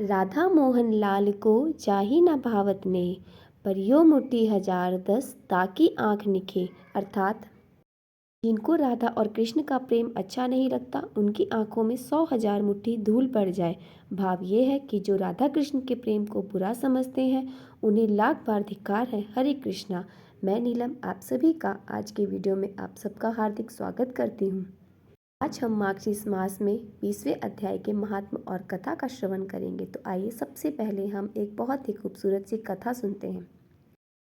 राधा मोहन लाल को जाहि न भावत ने, परियो मुट्ठी हजार दस ताकि आँख निखे। अर्थात जिनको राधा और कृष्ण का प्रेम अच्छा नहीं लगता उनकी आंखों में 100,000 मुट्ठी धूल पड़ जाए। भाव ये है कि जो राधा कृष्ण के प्रेम को बुरा समझते हैं उन्हें लाख बार धिक्कार है। हरे कृष्णा। मैं नीलम आप सभी का आज के वीडियो में आप सबका हार्दिक स्वागत करती हूँ। आज हम मार्गशीर्ष मास में 20वें अध्याय के महात्म और कथा का श्रवण करेंगे। तो आइए सबसे पहले हम एक बहुत ही खूबसूरत सी कथा सुनते हैं।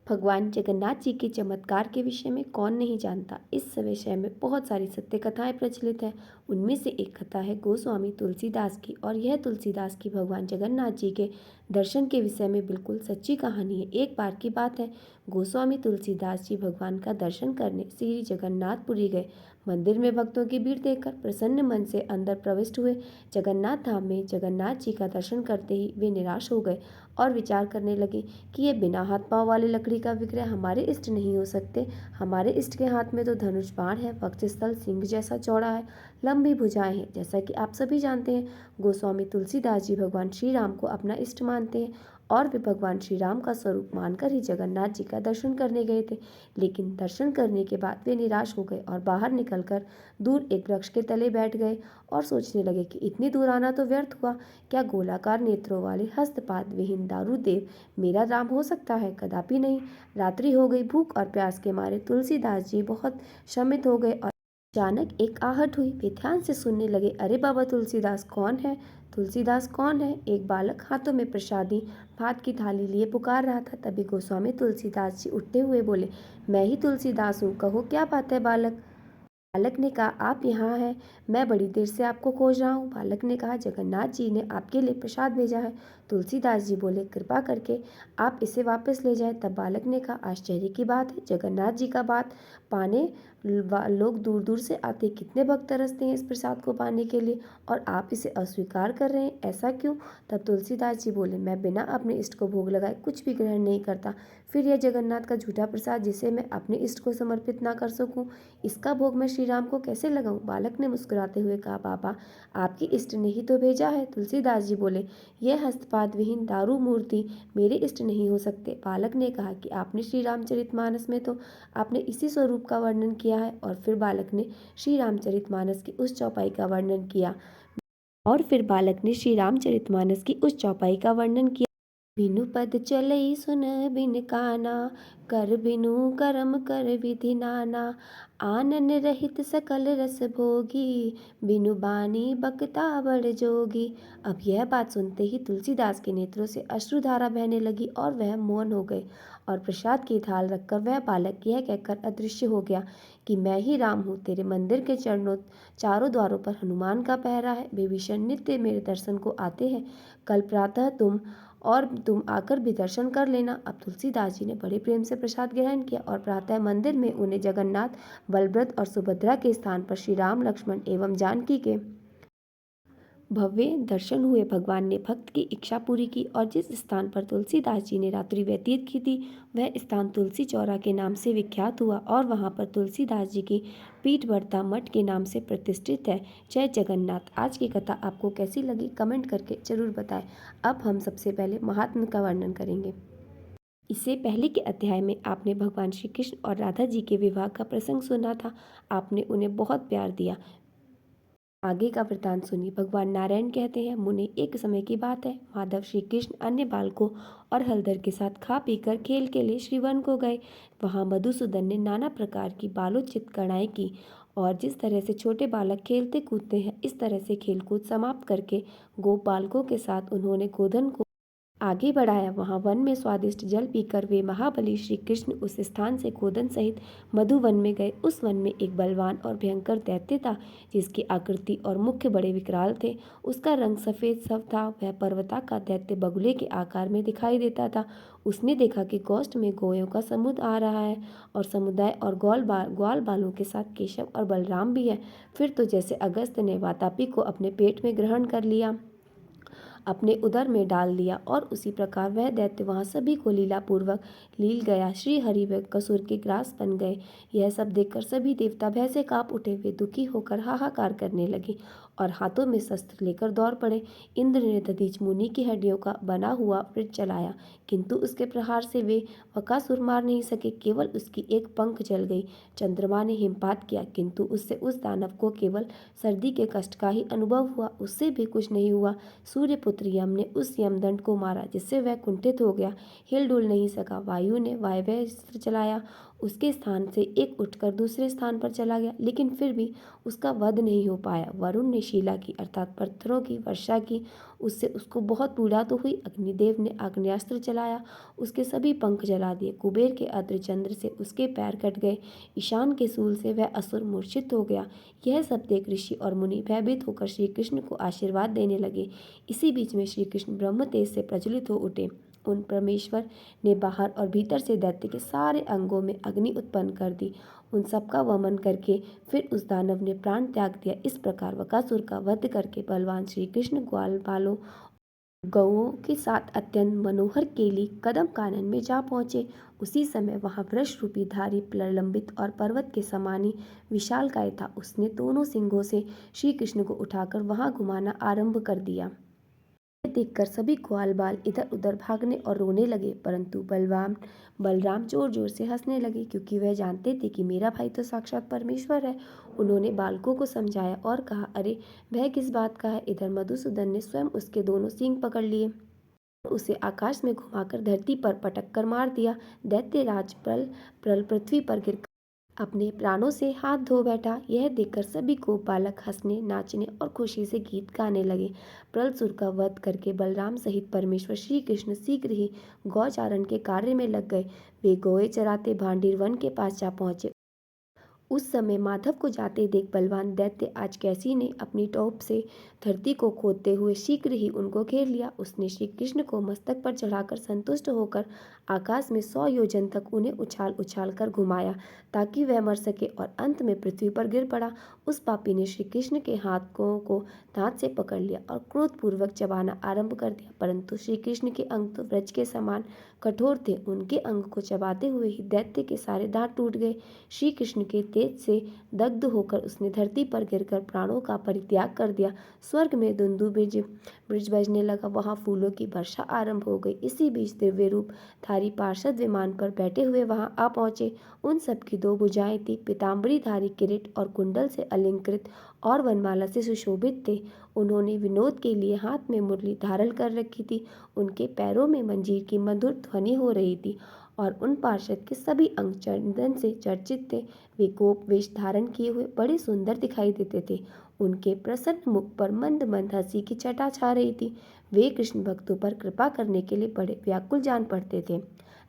भगवान जगन्नाथ जी के चमत्कार के विषय में कौन नहीं जानता। इस विषय में बहुत सारी सत्य कथाएं प्रचलित हैं। उनमें से एक कथा है गोस्वामी तुलसीदास की, और यह तुलसीदास की भगवान जगन्नाथ जी के दर्शन के विषय में बिल्कुल सच्ची कहानी है। एक बार की बात है, गोस्वामी तुलसीदास जी भगवान का दर्शन करने श्री जगन्नाथपुरी गए। मंदिर में भक्तों की भीड़ देखकर प्रसन्न मन से अंदर प्रविष्ट हुए। जगन्नाथ धाम में जगन्नाथ जी का दर्शन करते ही वे निराश हो गए और विचार करने लगे कि ये बिना हाथ पांव वाले लकड़ी का विग्रह हमारे इष्ट नहीं हो सकते। हमारे इष्ट के हाथ में तो धनुष बाण है, वक्षस्थल सिंह जैसा चौड़ा है, लंबी भुजाएं हैं। जैसा कि आप सभी जानते हैं, गोस्वामी तुलसीदास जी भगवान श्री राम को अपना इष्ट मानते हैं और वे भगवान श्री राम का स्वरूप मानकर ही जगन्नाथ जी का दर्शन करने गए थे। लेकिन दर्शन करने के बाद वे निराश हो गए और बाहर निकलकर दूर एक वृक्ष के तले बैठ गए और सोचने लगे कि इतनी दूर आना तो व्यर्थ हुआ। क्या गोलाकार नेत्रों वाले हस्तपाद विहीन दारू देव मेरा राम हो सकता है? कदापि नहीं। रात्रि हो गई। भूख और प्यास के मारे तुलसीदास जी बहुत श्रमित हो गए और अचानक एक आहट हुई। वे ध्यान से सुनने लगे। अरे बाबा तुलसीदास कौन है? तुलसीदास कौन है? एक बालक हाथों में प्रसादी भात की थाली लिए पुकार रहा था। तभी गोस्वामी तुलसीदास जी उठते हुए बोले, मैं ही तुलसीदास हूँ, कहो क्या बात है बालक? बालक ने कहा, आप यहाँ हैं, मैं बड़ी देर से आपको खोज रहा हूँ। बालक ने कहा, जगन्नाथ जी ने आपके लिए प्रसाद भेजा है। तुलसीदास जी बोले, कृपा करके आप इसे वापस ले जाएं। तब बालक ने कहा, आश्चर्य की बात है, जगन्नाथ जी का बात पाने लोग दूर दूर से आते, कितने भक्त तरसते हैं इस प्रसाद को पाने के लिए, और आप इसे अस्वीकार कर रहे हैं, ऐसा क्यों? तब तुलसीदास जी बोले, मैं बिना अपने इष्ट को भोग लगाए कुछ भी ग्रहण नहीं करता। फिर यह जगन्नाथ का झूठा प्रसाद जिसे मैं अपने इष्ट को समर्पित ना कर सकूं, इसका भोग मैं श्री राम को कैसे लगाऊं? बालक ने मुस्कुराते हुए कहा, बाबा आपकी इष्ट ने ही तो भेजा है। तुलसीदास जी बोले, यह हस्तपाद विहीन दारू मूर्ति मेरे इष्ट नहीं हो सकते। बालक ने कहा कि आपने श्री रामचरितमानस में तो आपने इसी स्वरूप का वर्णन किया है। और फिर बालक ने श्री रामचरितमानस की उस चौपाई का वर्णन किया। बिनु पद चलई सुन बिन काना, कर बिनु करम कर विधि नाना, आनन रहित सकल रस भोगी, बिनु बानी बकता बड़ जोगी। अब यह बात सुनते ही तुलसीदास के नेत्रों से अश्रुधारा बहने लगी और वह मौन हो गए और प्रसाद की थाल रखकर वह बालक यह कहकर अदृश्य हो गया कि मैं ही राम हूँ। तेरे मंदिर के चरणों चारों द्वारों पर हनुमान का पहरा है, विभीषण नित्य मेरे दर्शन को आते हैं। कल प्रातः तुम आकर भी दर्शन कर लेना। अब तुलसीदास जी ने बड़े प्रेम से प्रसाद ग्रहण किया और प्रातः मंदिर में उन्हें जगन्नाथ, बलभद्र और सुभद्रा के स्थान पर श्री राम, लक्ष्मण एवं जानकी के भव्य दर्शन हुए। भगवान ने भक्त की इच्छा पूरी की और जिस स्थान पर तुलसीदास जी ने रात्रि व्यतीत की थी वह स्थान तुलसी चौरा के नाम से विख्यात हुआ और वहां पर तुलसीदास जी की पीठ बर्ता मठ के नाम से प्रतिष्ठित है। जय जगन्नाथ। आज की कथा आपको कैसी लगी कमेंट करके जरूर बताएं। अब हम सबसे पहले महात्म्य का वर्णन करेंगे। इससे पहले के अध्याय में आपने भगवान श्री कृष्ण और राधा जी के विवाह का प्रसंग सुना था। आपने उन्हें बहुत प्यार दिया। आगे का वृतांत सुनिए। भगवान नारायण कहते हैं, मुने एक समय की बात है, माधव श्री कृष्ण अन्य बालकों और हलधर के साथ खा पीकर खेल के लिए श्रीवन को गए। वहां मधुसूदन ने नाना प्रकार की बालोचित कड़ाई की और जिस तरह से छोटे बालक खेलते कूदते हैं इस तरह से खेलकूद समाप्त करके गोप बालकों के साथ उन्होंने गोधन को आगे बढ़ाया। वहां वन में स्वादिष्ट जल पीकर वे महाबली श्री कृष्ण उस स्थान से गोदन सहित मधुवन में गए। उस वन में एक बलवान और भयंकर दैत्य था जिसकी आकृति और मुख्य बड़े विकराल थे। उसका रंग सफेद सब था। वह पर्वताकार दैत्य बगुले के आकार में दिखाई देता था। उसने देखा कि गोष्ठ में गोयों का समुद्र आ रहा है और समुदाय और ग्वाल बालों के साथ केशव और बलराम भी है। फिर तो जैसे अगस्त ने वातापी को अपने पेट में ग्रहण कर लिया, अपने उदर में डाल लिया, और उसी प्रकार वह दैत्य वहां सभी को लीलापूर्वक लील गया। श्री हरि व कसुर के ग्रास बन गए। यह सब देखकर सभी देवता भय से कांप उठे। वे दुखी होकर हाहाकार करने लगे और हाथों में शस्त्र लेकर दौड़ पड़े। इंद्र ने दधीच मुनि की हड्डियों का बना हुआ वृक्ष चलाया, किंतु उसके प्रहार से वे बकासुर मार नहीं सके, केवल उसकी एक पंख जल गई। चंद्रमा ने हिमपात किया, किंतु उससे उस दानव को केवल सर्दी के कष्ट का ही अनुभव हुआ, उससे भी कुछ नहीं हुआ। सूर्यपुत्र यम ने उस यमदंड को मारा, जिससे वह कुंठित हो गया, हिल डुल नहीं सका। वायु ने वायव्यास्त्र चलाया, उसके स्थान से एक उठकर दूसरे स्थान पर चला गया, लेकिन फिर भी उसका वध नहीं हो पाया। वरुण ने शिला की अर्थात पत्थरों की वर्षा की, उससे उसको बहुत पीड़ा तो हुई। अग्निदेव ने आग्नेयास्त्र चलाया, उसके सभी पंख जला दिए। कुबेर के अर्धचंद्र से उसके पैर कट गए, ईशान के शूल से वह असुर मूर्छित हो गया। यह सब देख ऋषि और मुनि भयभीत होकर श्री कृष्ण को आशीर्वाद देने लगे। इसी बीच में श्री कृष्ण ब्रह्म तेज से प्रज्वलित हो उठे। उन परमेश्वर ने बाहर और भीतर से दैत्य के सारे अंगों में अग्नि उत्पन्न कर दी। उन सबका वमन करके फिर उस दानव ने प्राण त्याग दिया। इस प्रकार बकासुर का वध करके बलवान श्री कृष्ण ग्वालपालों गौओं के साथ अत्यंत मनोहर केली कदम कानन में जा पहुंचे। उसी समय वहां वृष रूपी धारी प्रलंबित और पर्वत के समान ही विशालकाय था। उसने दोनों सिंगों से श्री कृष्ण को उठाकर वहां घुमाना आरंभ कर दिया। देखकर सभी ग्वाल बाल इधर उधर भागने और रोने लगे, परंतु बलराम जोर जोर से हंसने लगे, क्योंकि वह जानते थे कि मेरा भाई तो साक्षात परमेश्वर है। उन्होंने बालकों को समझाया और कहा, अरे वह किस बात का है। इधर मधुसूदन ने स्वयं उसके दोनों सींग पकड़ लिए, उसे आकाश में घुमाकर धरती पर पटक कर मार दिया। दैत्यराज प्रल पृथ्वी पर गिर अपने प्राणों से हाथ धो बैठा। यह देखकर सभी को बालक हंसने, नाचने और खुशी से गीत गाने लगे। प्रलसुर का वध करके बलराम सहित परमेश्वर श्री कृष्ण शीघ्र ही गौचारण के कार्य में लग गए। वे गौएं चराते भांडीर वन के पास जा पहुंचे। उस समय माधव को जाते देख बलवान दैत्य आज कैसी ने अपनी टोप से धरती को खोदते हुए शीघ्र ही उनको घेर लिया। उसने श्री कृष्ण को मस्तक पर चढ़ाकर संतुष्ट होकर आकाश में 100 योजन तक उन्हें उछाल उछाल कर घुमाया, ताकि वह मर सके, और अंत में पृथ्वी पर गिर पड़ा। उस पापी ने श्री कृष्ण के हाथों को दांत से पकड़ लिया और क्रोधपूर्वक चबाना आरंभ कर दिया, परंतु श्री कृष्ण के अंग तो वज्र के समान कठोर थे। उनके अंग को चबाते हुए ही दैत्य के सारे दांत टूट गए। श्री कृष्ण के तेज से दग्ध होकर उसने धरती पर गिरकर प्राणों का परित्याग कर दिया। स्वर्ग में दुंदु ब्रिज बजने लगा, वहां फूलों की वर्षा आरंभ हो गई। इसी बीच दिव्य रूप धारी पार्षद विमान पर बैठे हुए वहां आ पहुंचे। उन सबकी 2 भुजाएं थी, पीताम्बरी धारी किरीट और कुंडल से अलंकृत और वनमाला से सुशोभित थे। उन्होंने विनोद के लिए हाथ में मुरली धारण कर रखी थी। उनके पैरों में मंजीर की मधुर ध्वनि हो रही थी, और उन पार्षद के सभी अंग चंदन से चर्चित थे। वे गोप वेश धारण किए हुए बड़े सुंदर दिखाई देते थे। उनके प्रसन्न मुख पर मंद मंद हंसी की छटा छा रही थी। वे कृष्ण भक्तों पर कृपा करने के लिए बड़े व्याकुल जान पड़ते थे।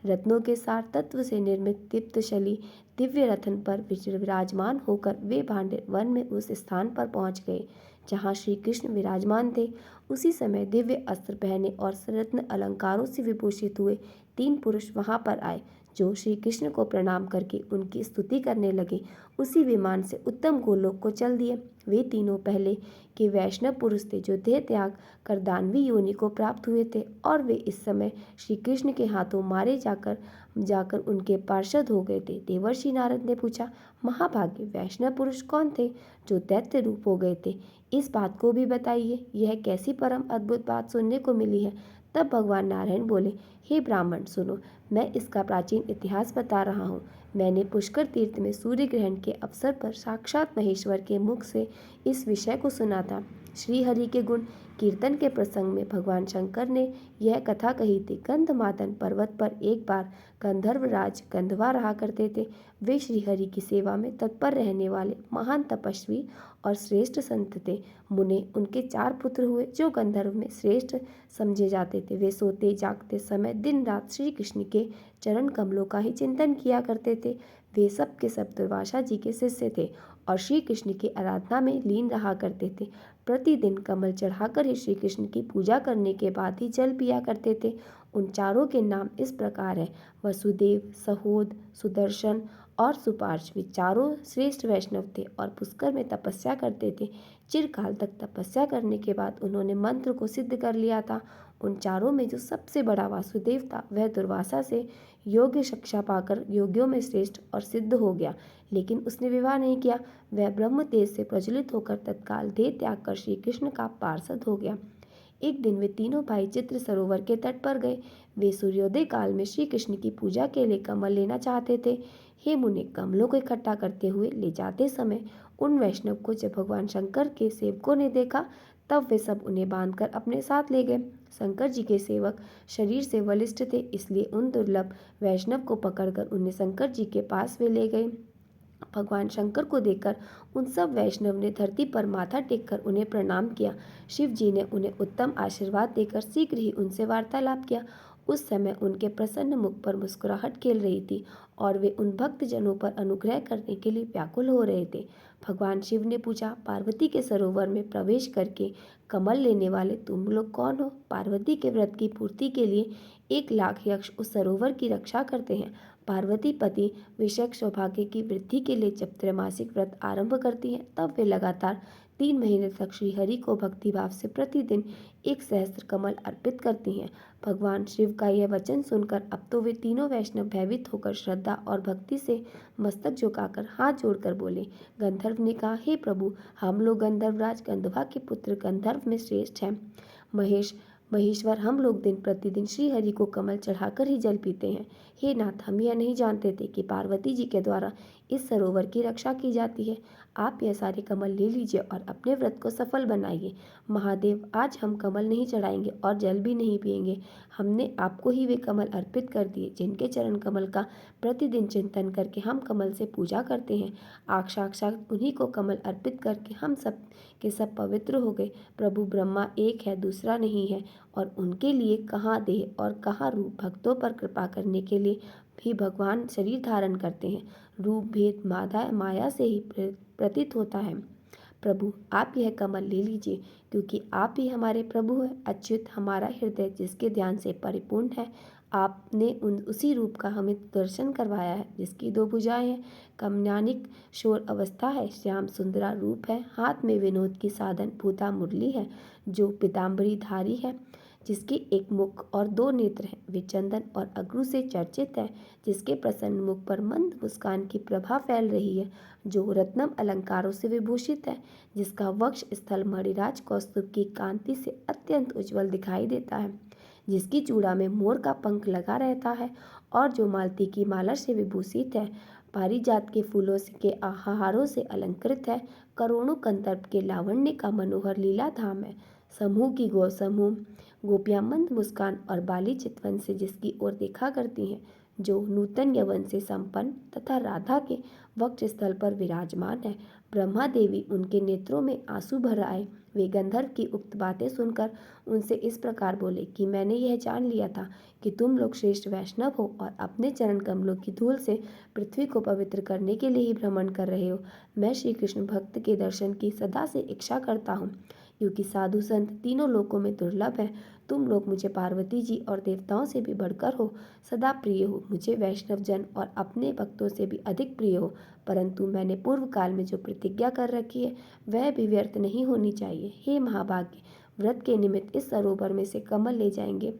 रत्नों के सार तत्व से निर्मित दीप्तशली दिव्य रथन पर विराजमान होकर वे भांडे वन में उस स्थान पर पहुंच गए जहाँ श्री कृष्ण विराजमान थे। उसी समय दिव्य अस्त्र पहने और रत्न अलंकारों से विभूषित हुए 3 पुरुष वहां पर आए, जो श्री कृष्ण को प्रणाम करके उनकी स्तुति करने लगे। उसी विमान से उत्तम गोलोक को चल दिए। वे तीनों पहले के वैष्णव पुरुष थे, जो देह त्याग कर दानवी योनि को प्राप्त हुए थे, और वे इस समय श्री कृष्ण के हाथों मारे जाकर उनके पार्षद हो गए थे। देवर्षि नारद ने पूछा, महाभागे वैष्णव पुरुष कौन थे जो दैत्य रूप हो गए थे? इस बात को भी बताइए, यह कैसी परम अद्भुत बात सुनने को मिली है। तब भगवान नारायण बोले, हे ब्राह्मण सुनो, मैं इसका प्राचीन इतिहास बता रहा हूँ। मैंने पुष्कर तीर्थ में सूर्य ग्रहण के अवसर पर साक्षात महेश्वर के मुख से इस विषय को सुना था। श्री हरि के गुण कीर्तन के प्रसंग में भगवान शंकर ने यह कथा कही थी। गंधमादन पर्वत पर एक बार गंधर्वराज गंधर्वा रहा करते थे। वे श्रीहरि की सेवा में तत्पर रहने वाले महान तपस्वी और श्रेष्ठ संत थे। मुने उनके 4 पुत्र हुए, जो गंधर्व में श्रेष्ठ समझे जाते थे। वे सोते जागते समय दिन रात श्री कृष्ण के चरण कमलों का ही चिंतन किया करते थे। वे सब के सब दुर्वासा जी के शिष्य थे और श्री कृष्ण की आराधना में लीन रहा करते थे। प्रतिदिन कमल चढ़ाकर ही श्री कृष्ण की पूजा करने के बाद ही जल पिया करते थे। उन चारों के नाम इस प्रकार है, वसुदेव, सहोद, सुदर्शन और सुपार्श। वे चारों श्रेष्ठ वैष्णव थे और पुष्कर में तपस्या करते थे। चिरकाल तक तपस्या करने के बाद उन्होंने मंत्र को सिद्ध कर लिया था। उन चारों में जो सबसे बड़ा वासुदेव था वह दुर्वासा से योग्य शिक्षा पाकर योगियों में श्रेष्ठ और सिद्ध हो गया, लेकिन उसने विवाह नहीं किया। वह ब्रह्म तेज से प्रज्वलित होकर तत्काल देह त्याग कर श्री कृष्ण का पार्षद हो गया। एक दिन वे तीनों भाई चित्र सरोवर के तट पर गए। वे सूर्योदय काल में श्री कृष्ण की पूजा के लिए कमल लेना चाहते थे। हे मुने, कमलों को इकट्ठा करते हुए ले जाते समय उन वैष्णव को जब भगवान शंकर के सेवकों ने देखा, तब वे सब उन्हें बांधकर अपने साथ ले गए। शंकर जी के सेवक शरीर से बलिष्ठ थे, इसलिए उन दुर्लभ वैष्णव को पकड़कर उन्हें शंकर जी के पास वे ले गए। भगवान शंकर को देखकर उन सब वैष्णव ने धरती पर माथा टेककर उन्हें प्रणाम किया। शिव जी ने उन्हें उत्तम आशीर्वाद देकर शीघ्र ही उनसे वार्तालाप किया। उस समय उनके प्रसन्न मुख पर मुस्कुराहट खेल रही थी और वे उन भक्त जनों पर अनुग्रह करने के लिए व्याकुल हो रहे थे। भगवान शिव ने पूछा, पार्वती के सरोवर में प्रवेश करके कमल लेने वाले तुम लोग कौन हो? पार्वती के व्रत की पूर्ति के लिए 1,00,000 यक्ष उस सरोवर की रक्षा करते हैं। पार्वती पति विषयक सौभाग्य की वृद्धि के लिए जब त्रैमासिक व्रत आरंभ करती हैं, तब वे लगातार 3 महीने तक श्रीहरि को भक्तिभाव से प्रतिदिन 1,000 कमल अर्पित करती हैं। भगवान शिव का यह वचन सुनकर अब तो वे तीनों वैष्णव भयभीत होकर श्रद्धा और भक्ति से मस्तक झुकाकर हाथ जोड़कर बोले। गंधर्व ने कहा, हे प्रभु, हम लोग गंधर्वराज गंधर्वा के पुत्र गंधर्व में श्रेष्ठ हैं। महेश्वर, हम लोग दिन प्रतिदिन श्री हरि को कमल चढ़ाकर ही जल पीते हैं। हे नाथ, हम यह नहीं जानते थे कि पार्वती जी के द्वारा इस सरोवर की रक्षा की जाती है। आप यह सारे कमल ले लीजिए और अपने व्रत को सफल बनाइए। महादेव, आज हम कमल नहीं चढ़ाएंगे और जल भी नहीं पिएंगे। हमने आपको ही वे कमल अर्पित कर दिए जिनके चरण कमल का प्रतिदिन चिंतन करके हम कमल से पूजा करते हैं। आज साक्षात उन्हीं को कमल अर्पित करके हम सब के सब पवित्र हो गए। प्रभु ब्रह्मा एक है, दूसरा नहीं है, और उनके लिए कहाँ देह और कहाँ रूप। भक्तों पर कृपा करने के लिए भी भगवान शरीर धारण करते हैं। रूप भेद माया से ही प्रतीत होता है। प्रभु, आप यह कमल ले लीजिए, क्योंकि आप ही हमारे प्रभु हैं। अच्युत, हमारा हृदय जिसके ध्यान से परिपूर्ण है, आपने उसी रूप का हमें दर्शन करवाया है जिसकी 2 भुजाएं हैं, कमनानिक शोर अवस्था है, श्याम सुंदरा रूप है, हाथ में विनोद की साधन भूता मुरली है, जो पीताम्बरी धारी है, जिसके एक मुख और 2 नेत्र हैं, वे चंदन और अगरू से चर्चित है, जिसके प्रसन्न मुख पर मंद मुस्कान की प्रभा फैल रही है, जो रत्नम अलंकारों से विभूषित है, जिसका वक्ष स्थल मणिराज कौस्तुभ की कांति से अत्यंत उज्जवल दिखाई देता है, जिसकी चूड़ा में मोर का पंख लगा रहता है और जो मालती की माला से विभूषित है, पारिजात के फूलों के हारों से अलंकृत है, करोड़ों कंदर्प के लावण्य का मनोहर लीला धाम है, समूह गोपियां मंद मुस्कान और बाली चितवन से जिसकी ओर देखा करती हैं, जो नूतन यवन से संपन्न तथा राधा के वक्ष स्थल पर विराजमान है। ब्रह्मा देवी उनके नेत्रों में आंसू भर आए। वे गंधर्व की उक्त बातें सुनकर उनसे इस प्रकार बोले कि मैंने यह जान लिया था कि तुम लोग श्रेष्ठ वैष्णव हो और अपने चरण कमलों की धूल से पृथ्वी को पवित्र करने के लिए ही भ्रमण कर रहे हो। मैं श्री कृष्ण भक्त के दर्शन की सदा से इच्छा करता हूँ, क्योंकि साधु संत तीनों लोकों में दुर्लभ है। तुम लोग मुझे पार्वती जी और देवताओं से भी बढ़कर हो, सदा प्रिय हो, मुझे वैष्णव जन और अपने भक्तों से भी अधिक प्रिय हो। परंतु मैंने पूर्व काल में जो प्रतिज्ञा कर रखी है वह भी व्यर्थ नहीं होनी चाहिए। हे महाभाग्य, व्रत के निमित्त इस सरोवर में से कमल ले जाएंगे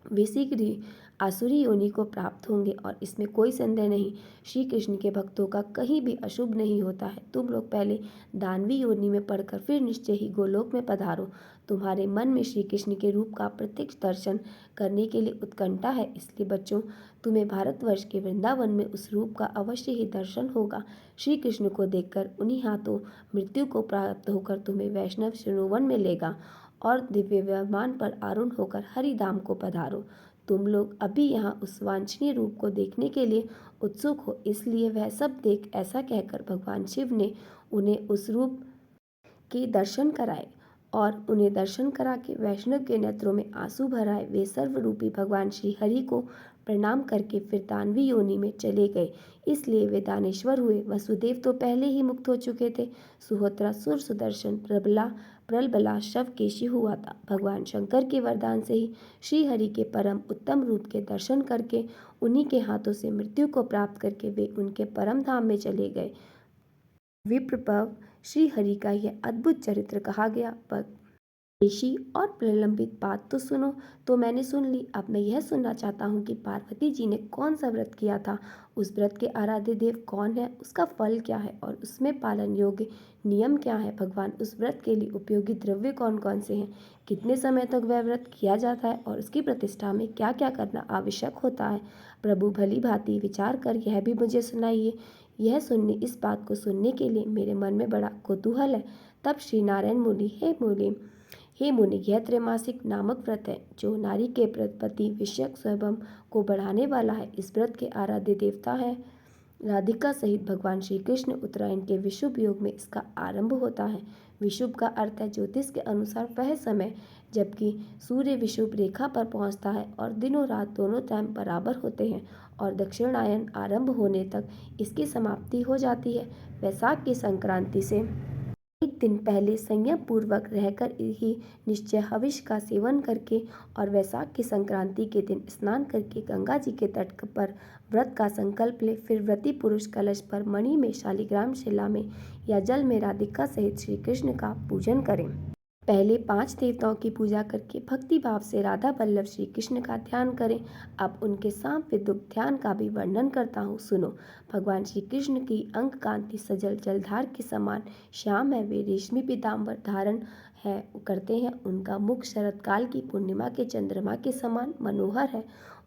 वे शीघ्र ही आसुरी योनि को प्राप्त होंगे, और इसमें कोई संदेह नहीं, श्री कृष्ण के भक्तों का कहीं भी अशुभ नहीं होता है। तुम लोग पहले दानवी योनि में पढ़कर फिर निश्चय ही गोलोक में पधारो। तुम्हारे मन में श्री कृष्ण के रूप का प्रत्यक्ष दर्शन करने के लिए उत्कंठा है, इसलिए बच्चों, तुम्हें भारतवर्ष के वृंदावन में उस रूप का अवश्य ही दर्शन होगा। श्री कृष्ण को देखकर उन्हीं हाथों मृत्यु को प्राप्त होकर तुम्हें वैष्णव श्रेणुवन में लेगा और दिव्य विमान पर आरूढ़ होकर हरिधाम को पधारो। तुम लोग अभी यहाँ उस वांछनीय रूप को देखने के लिए उत्सुक हो, इसलिए वह सब देख ऐसा कहकर भगवान शिव ने उन्हें उस रूप के दर्शन कराए और उन्हें दर्शन करा के वैष्णव के नेत्रों में आंसू भर आए। वे सर्वरूपी भगवान श्री हरि को प्रणाम करके फिर दानवी योनि में चले गए, इसलिए वे दानेश्वर हुए। वसुदेव तो पहले ही मुक्त हो चुके थे। सुहोत्रा सुर सुदर्शन प्रबला शव केशी हुआ था। भगवान शंकर के वरदान से ही श्री हरि के परम उत्तम रूप के दर्शन करके उन्हीं के हाथों से मृत्यु को प्राप्त करके वे उनके परम धाम में चले गए। विप्रपव, श्री हरि का यह अद्भुत चरित्र कहा गया। पेशी और प्रलंबित बात तो सुनो। तो मैंने सुन ली, अब मैं यह सुनना चाहता हूँ कि पार्वती जी ने कौन सा व्रत किया था, उस व्रत के आराध्य देव कौन है, उसका फल क्या है और उसमें पालन योग्य नियम क्या है। भगवान, उस व्रत के लिए उपयोगी द्रव्य कौन कौन से हैं, कितने समय तक वह व्रत किया जाता है और उसकी प्रतिष्ठा में क्या क्या करना आवश्यक होता है। प्रभु भली भांति विचार कर यह भी मुझे सुनाइए। यह सुनने इस बात को सुनने के लिए मेरे मन में बड़ा कौतूहल है। तब श्री नारायण मुनि, हे मुनि, यह त्रैमासिक नामक व्रत है जो नारी के प्रति विषयक स्वभाव को बढ़ाने वाला है। इस व्रत के आराध्य देवता है राधिका सहित भगवान श्री कृष्ण। उत्तरायण के विषुव योग में इसका आरंभ होता है। विषुव का अर्थ है ज्योतिष के अनुसार वह समय जबकि सूर्य विषुव रेखा पर पहुंचता है और दिनों रात दोनों टाइम बराबर होते हैं और दक्षिणायन आरंभ होने तक इसकी समाप्ति हो जाती है। वैशाख की संक्रांति से एक दिन पहले संयम पूर्वक रहकर ही निश्चय हविष का सेवन करके और वैशाख की संक्रांति के दिन स्नान करके गंगा जी के तट पर व्रत का संकल्प ले। फिर व्रती पुरुष कलश पर मणि में, शालिग्राम शिला में या जल में राधिका सहित श्री कृष्ण का पूजन करें। पहले 5 देवताओं की पूजा करके भक्ति भाव से राधा वल्लभ श्री कृष्ण का ध्यान करें। अब उनके सांप विद्युत ध्यान का भी वर्णन करता हूँ, सुनो। भगवान श्री कृष्ण की अंग कांति सजल जलधार के समान श्याम है। वे रेशमी पीताम्बर धारण करते हैं। उनका मुख शरतकाल की पूर्णिमा के चंद्रमा के समान मनोहर है।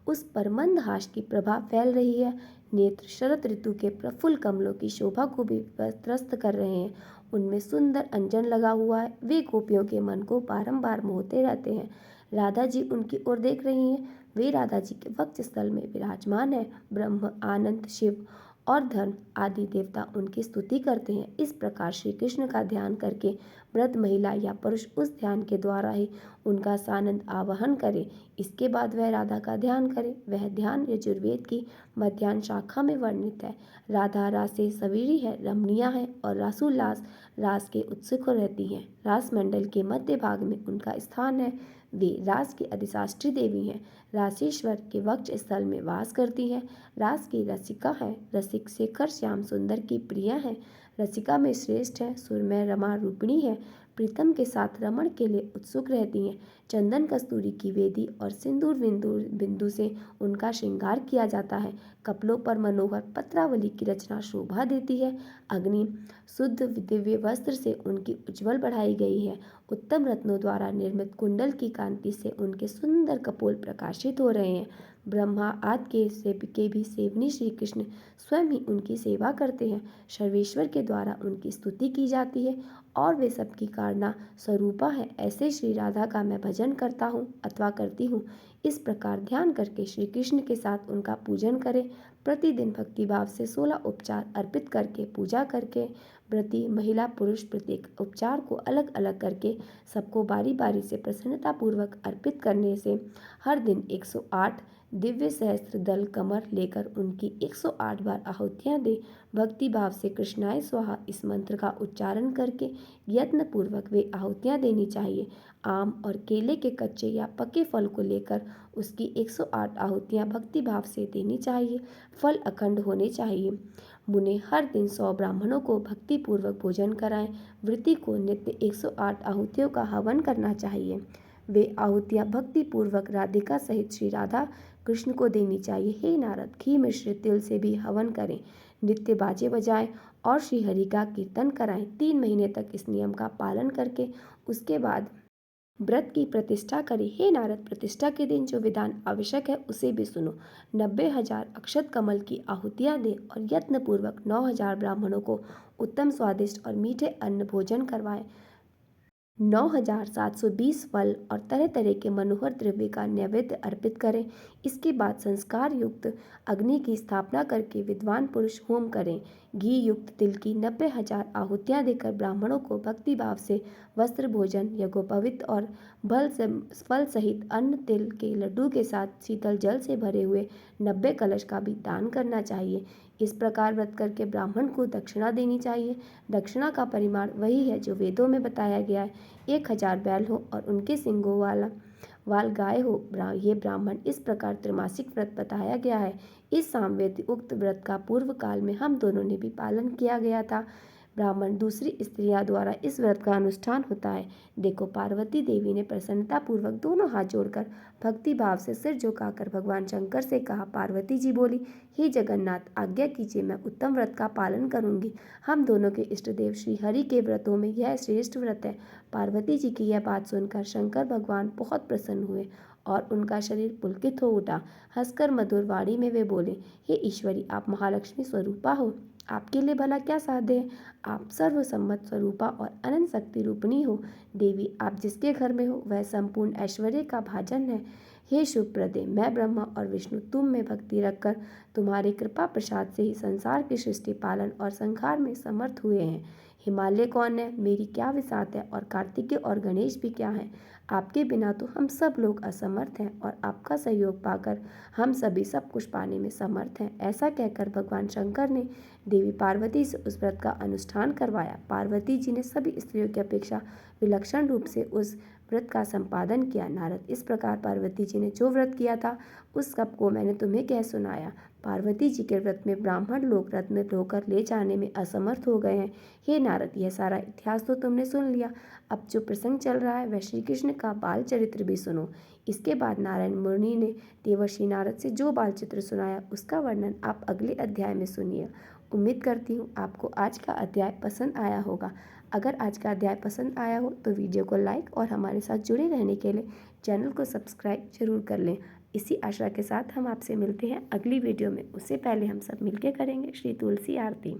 उस पर मंद हास की प्रभा फैल रही है। नेत्र शरद ऋतु के प्रफुल्ल कमलों की शोभा को भी त्रस्त कर रहे हैं। उनमें सुंदर अंजन लगा हुआ है। वे गोपियों के मन को बारंबार मोहते रहते हैं। राधा जी उनकी ओर देख रही हैं। वे राधा जी के वक्षस्थल में विराजमान है। ब्रह्म, आनंद, शिव और धर्म आदि देवता उनकी स्तुति करते हैं। इस प्रकार श्री कृष्ण का ध्यान करके वृद्ध महिला या पुरुष उस ध्यान के द्वारा ही उनका सानंद आवाहन करे। इसके बाद वह राधा का ध्यान करे। वह ध्यान यजुर्वेद की मध्याह्न शाखा में वर्णित है। राधा रासे सवीरी है, रमणीय है और रासोल्लास रास के उत्सुक रहती हैं। रास मंडल के मध्य भाग में उनका स्थान है। वे रास की अधिष्ठात्री देवी हैं। रासेश्वर के वक्ष स्थल में वास करती हैं। रास की रसिका है। रसिक शेखर श्याम सुंदर की प्रिय है। रसिका में श्रेष्ठ है। सुरमय रमा रूपिणी है। प्रीतम के साथ रमण के लिए उत्सुक रहती हैं। चंदन कस्तूरी की वेदी और सिंदूर बिंदु से उनका श्रृंगार किया जाता है। कपड़ों पर मनोहर पत्रावली की रचना शोभा देती है। अग्नि शुद्ध दिव्य वस्त्र से उनकी उज्ज्वल बढ़ाई गई है। उत्तम रत्नों द्वारा निर्मित कुंडल की कांति से उनके सुंदर कपोल प्रकाशित हो रहे हैं। ब्रह्मा आदि के भी सेवनी श्री कृष्ण स्वयं ही उनकी सेवा करते हैं। सर्वेश्वर के द्वारा उनकी स्तुति की जाती है और वे सबकी कारणा स्वरूपा है। ऐसे श्री राधा का मैं भजन करता हूँ अथवा करती हूँ। इस प्रकार ध्यान करके श्री कृष्ण के साथ उनका पूजन करें। प्रतिदिन भक्तिभाव से 16 उपचार अर्पित करके पूजा करके व्रती महिला पुरुष प्रत्येक उपचार को अलग अलग करके सबको बारी बारी से प्रसन्नतापूर्वक अर्पित करने से हर दिन 108 दिव्य सहस्त्र दल कमर लेकर उनकी 108 बार आहुतियाँ दे। भक्ति भाव से कृष्णाय स्वाहा इस मंत्र का उच्चारण करके यत्न पूर्वक वे आहुतियाँ देनी चाहिए। आम और केले के कच्चे या पके फल को लेकर उसकी 108 आहुतियाँ भक्ति भाव से देनी चाहिए। फल अखंड होने चाहिए। मुने हर दिन 100 ब्राह्मणों को भक्ति पूर्वक भोजन कराएं। व्रती को नित्य 108 आहुतियों का हवन करना चाहिए। वे आहुतियाँ भक्ति पूर्वक राधिका सहित श्री राधा कृष्ण को देनी चाहिए। हे नारद, घी मिश्रित तिल से भी हवन करें। नित्य बाजे बजाएं और श्री हरि का कीर्तन कराएं। 3 महीने तक इस नियम का पालन करके उसके बाद व्रत की प्रतिष्ठा करें। हे नारद, प्रतिष्ठा के दिन जो विधान आवश्यक है उसे भी सुनो। 90,000 अक्षत कमल की आहुतियाँ दे और यत्न पूर्वक 9,000 ब्राह्मणों को उत्तम स्वादिष्ट और मीठे अन्न भोजन करवाएं। 9,720 फल और तरह तरह के मनोहर द्रव्य का नैवेद्य अर्पित करें। इसके बाद संस्कार युक्त अग्नि की स्थापना करके विद्वान पुरुष होम करें। घी युक्त तिल की 90,000 आहुतियाँ देकर ब्राह्मणों को भक्ति भाव से वस्त्र, भोजन, यज्ञोपवीत और फल सहित अन्न, तिल के लड्डू के साथ शीतल जल से भरे हुए 90 कलश का भी दान करना चाहिए। इस प्रकार व्रत करके ब्राह्मण को दक्षिणा देनी चाहिए। दक्षिणा का परिमाण वही है जो वेदों में बताया गया है। 1,000 बैल हो और उनके सिंगों वाल गाय हो। ये ब्राह्मण इस प्रकार त्रैमासिक व्रत बताया गया है। इस सामवेद उक्त व्रत का पूर्व काल में हम दोनों ने भी पालन किया गया था। ब्राह्मण दूसरी स्त्रियों द्वारा इस व्रत का अनुष्ठान होता है। देखो, पार्वती देवी ने प्रसन्नतापूर्वक दोनों हाथ जोड़कर भक्ति भाव से सिर झुकाकर भगवान शंकर से कहा। पार्वती जी बोली, हे जगन्नाथ, आज्ञा कीजिए, मैं उत्तम व्रत का पालन करूंगी। हम दोनों के इष्ट देव श्री हरि के व्रतों में यह श्रेष्ठ व्रत है। पार्वती जी की यह बात सुनकर शंकर भगवान बहुत प्रसन्न हुए और उनका शरीर पुलकित हो उठा। हंसकर मधुर वाणी में वे बोले, हे ईश्वरी, आप महालक्ष्मी स्वरूपा हो, आपके लिए भला क्या साध्य है। आप सर्वसम्मत स्वरूपा और अनंत शक्ति रूपिणी हो। देवी, आप जिसके घर में हो वह संपूर्ण ऐश्वर्य का भाजन है। हे शुभप्रदे, मैं ब्रह्मा और विष्णु तुम में भक्ति रखकर तुम्हारी कृपा प्रसाद से ही संसार की सृष्टि, पालन और संहार में समर्थ हुए हैं। हिमालय कौन है, मेरी क्या विसात है, और कार्तिकेय और गणेश भी क्या हैं। आपके बिना तो हम सब लोग असमर्थ हैं और आपका सहयोग पाकर हम सभी सब कुछ पाने में समर्थ हैं। ऐसा कहकर भगवान शंकर ने देवी पार्वती से उस व्रत का अनुष्ठान करवाया। पार्वती जी ने सभी स्त्रियों की अपेक्षा विलक्षण रूप से उस व्रत का संपादन किया। नारद, इस प्रकार पार्वती जी ने जो व्रत किया था उस सब को मैंने तुम्हें कह सुनाया। पार्वती जी के व्रत में ब्राह्मण लोग रथ में ढोकर ले जाने में असमर्थ हो गए हैं। हे नारद, यह सारा इतिहास तो तुमने सुन लिया। अब जो प्रसंग चल रहा है वह श्री कृष्ण का बाल चरित्र भी सुनो। इसके बाद नारायण मुनि ने देवर्षि नारद से जो बाल चित्र सुनाया उसका वर्णन आप अगले अध्याय में सुनिए। उम्मीद करती हूँ आपको आज का अध्याय पसंद आया होगा। अगर आज का अध्याय पसंद आया हो तो वीडियो को लाइक और हमारे साथ जुड़े रहने के लिए चैनल को सब्सक्राइब जरूर कर लें। इसी आशा के साथ हम आपसे मिलते हैं अगली वीडियो में। उससे पहले हम सब मिलकर करेंगे श्री तुलसी आरती।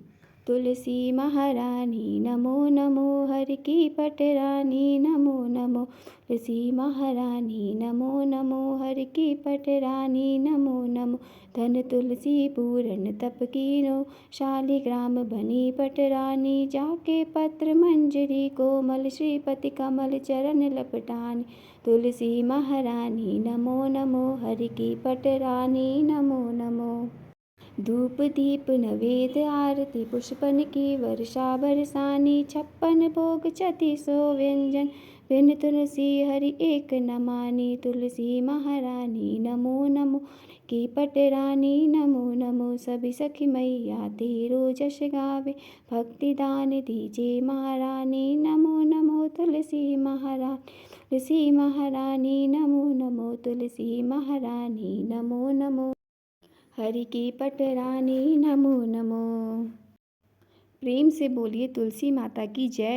तुलसी महारानी नमो नमो, हर की पटरानी नमो नमो। तुलसी महारानी नमो नमो, हर की पटरानी नमो नमो। धन तुलसी पूरन तप कीनो, शालिग्राम बनी पटरानी। जाके पत्र मंजरी कोमल, श्रीपति कमल चरण लपटानी। तुलसी महारानी नमो नमो, हर की पटरानी नमो नमो। धूप दीप नवेद आरती, पुष्पन की वर्षा बरसानी। 56 भोग 36 व्यंजन, बिन तुलसी हरि एक न मानी। तुलसी महारानी नमो नमो, की पटरानी नमो नमो। सभी सखी मैया तेरो जश गावे, भक्ति दान दीजे महारानी नमो नमो। तुलसी महारानी, तुलसी महारानी नमो नमो। तुलसी महारानी नमो नमो, हरि की पटरानी नमो नमो। प्रेम से बोलिए तुलसी माता की जय।